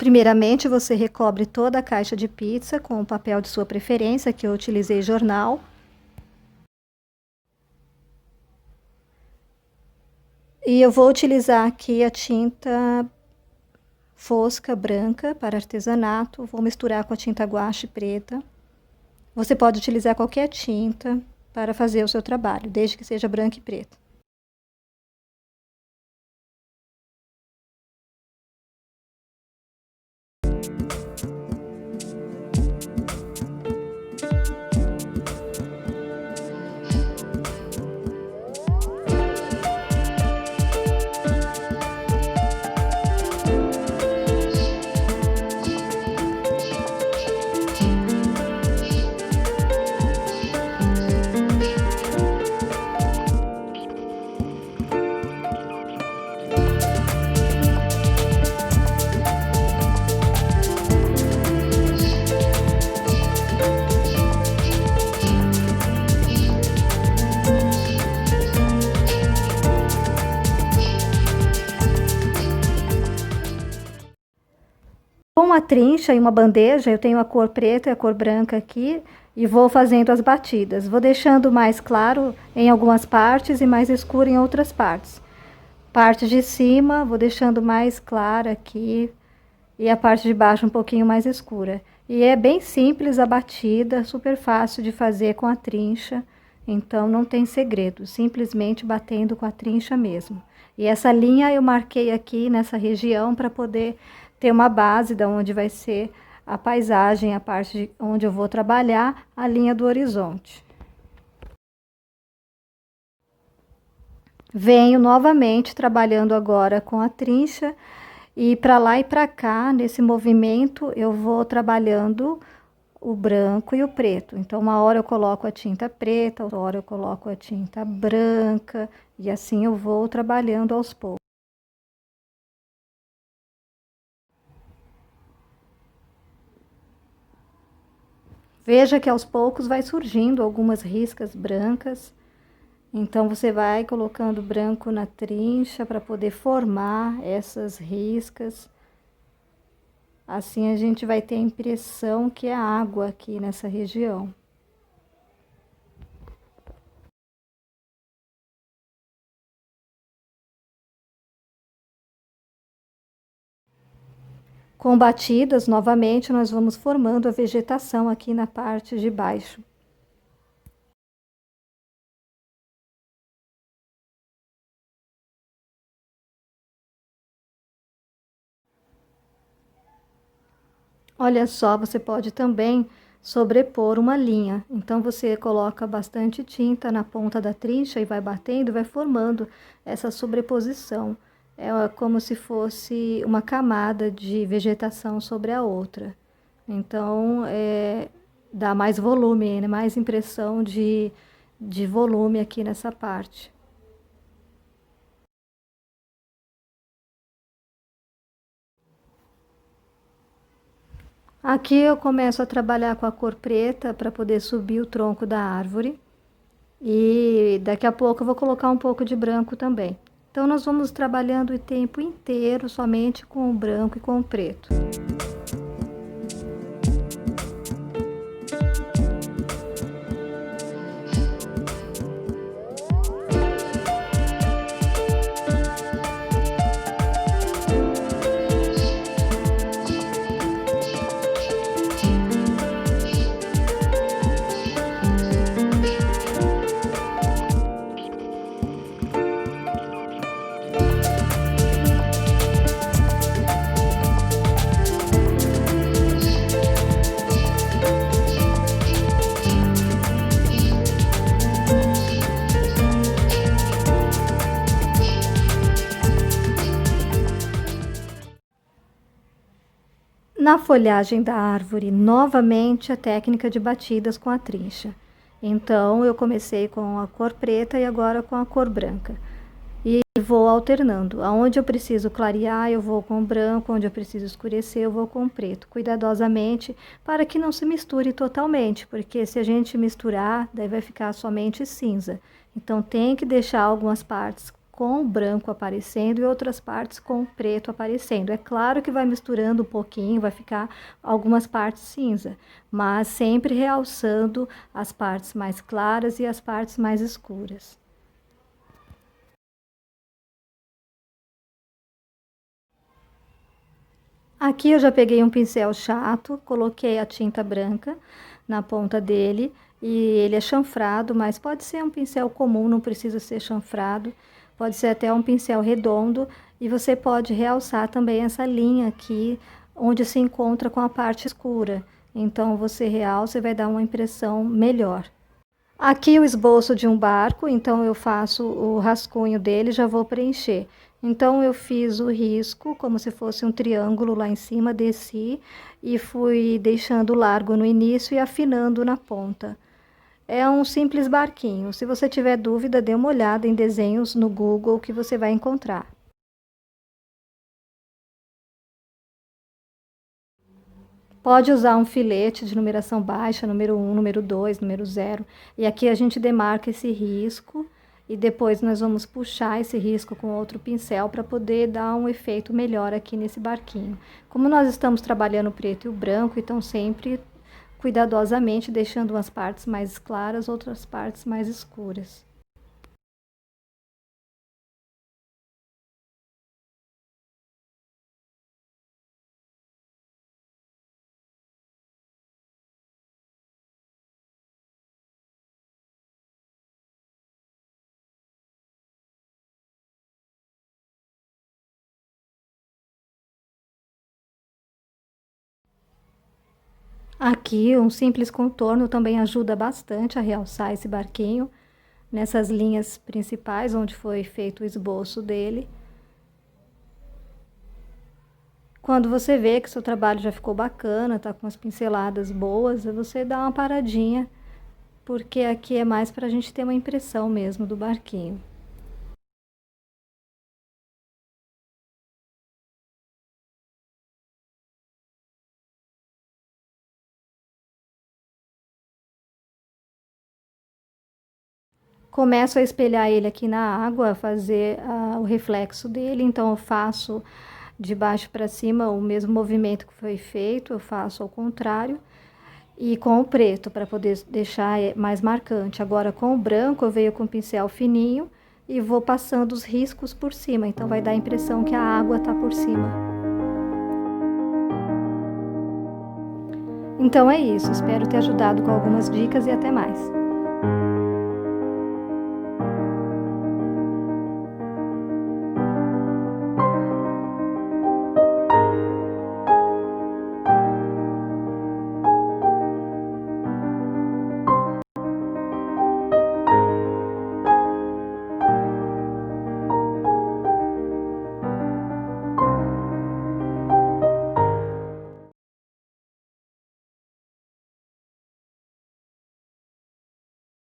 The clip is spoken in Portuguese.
Primeiramente, você recobre toda a caixa de pizza com o papel de sua preferência, que eu utilizei jornal. E eu vou utilizar aqui a tinta fosca branca para artesanato, vou misturar com a tinta guache preta. Você pode utilizar qualquer tinta para fazer o seu trabalho, desde que seja branca e preta. Com a trincha e uma bandeja, eu tenho a cor preta e a cor branca aqui e vou fazendo as batidas. Vou deixando mais claro em algumas partes e mais escuro em outras partes. Parte de cima, vou deixando mais clara aqui e a parte de baixo um pouquinho mais escura. E é bem simples a batida, super fácil de fazer com a trincha, então não tem segredo, simplesmente batendo com a trincha mesmo. E essa linha eu marquei aqui nessa região para poder ter uma base de onde vai ser a paisagem, a parte onde eu vou trabalhar, a linha do horizonte. Venho novamente trabalhando agora com a trincha e para lá e para cá, nesse movimento, eu vou trabalhando o branco e o preto. Então, uma hora eu coloco a tinta preta, outra hora eu coloco a tinta branca, e assim eu vou trabalhando aos poucos. Veja que aos poucos vai surgindo algumas riscas brancas. Então, você vai colocando branco na trincha para poder formar essas riscas. Assim, a gente vai ter a impressão que é água aqui nessa região. Com batidas, novamente, nós vamos formando a vegetação aqui na parte de baixo. Olha só, você pode também sobrepor uma linha. Então, você coloca bastante tinta na ponta da trincha e vai batendo, vai formando essa sobreposição. É como se fosse uma camada de vegetação sobre a outra. Então, dá mais volume, né? Mais impressão de volume aqui nessa parte. Aqui eu começo a trabalhar com a cor preta para poder subir o tronco da árvore. E daqui a pouco eu vou colocar um pouco de branco também. Então, nós vamos trabalhando o tempo inteiro somente com o branco e com o preto. Na folhagem da árvore, novamente a técnica de batidas com a trincha. Então, eu comecei com a cor preta e agora com a cor branca. E vou alternando. Aonde eu preciso clarear, eu vou com o branco, onde eu preciso escurecer, eu vou com o preto. Cuidadosamente, para que não se misture totalmente, porque se a gente misturar, daí vai ficar somente cinza. Então, tem que deixar algumas partes com o branco aparecendo e outras partes com o preto aparecendo. É claro que vai misturando um pouquinho, vai ficar algumas partes cinza, mas sempre realçando as partes mais claras e as partes mais escuras. Aqui eu já peguei um pincel chato, coloquei a tinta branca na ponta dele e ele é chanfrado, mas pode ser um pincel comum, não precisa ser chanfrado, pode ser até um pincel redondo e você pode realçar também essa linha aqui onde se encontra com a parte escura. Então você realça e vai dar uma impressão melhor. Aqui o esboço de um barco, então eu faço o rascunho dele, já vou preencher. Então eu fiz o risco, como se fosse um triângulo lá em cima, desci e fui deixando largo no início e afinando na ponta. É um simples barquinho. Se você tiver dúvida, dê uma olhada em desenhos no Google que você vai encontrar. Pode usar um filete de numeração baixa, número 1, número 2, número 0. E aqui a gente demarca esse risco e depois nós vamos puxar esse risco com outro pincel para poder dar um efeito melhor aqui nesse barquinho. Como nós estamos trabalhando o preto e o branco, então sempre cuidadosamente deixando umas partes mais claras, outras partes mais escuras. Aqui, um simples contorno também ajuda bastante a realçar esse barquinho, nessas linhas principais onde foi feito o esboço dele. Quando você vê que seu trabalho já ficou bacana, tá com as pinceladas boas, você dá uma paradinha, porque aqui é mais para a gente ter uma impressão mesmo do barquinho. Começo a espelhar ele aqui na água, fazer o reflexo dele, então eu faço de baixo para cima o mesmo movimento que foi feito, eu faço ao contrário, e com o preto, para poder deixar mais marcante. Agora, com o branco, eu venho com o pincel fininho e vou passando os riscos por cima, então vai dar a impressão que a água está por cima. Então é isso, espero ter ajudado com algumas dicas e até mais.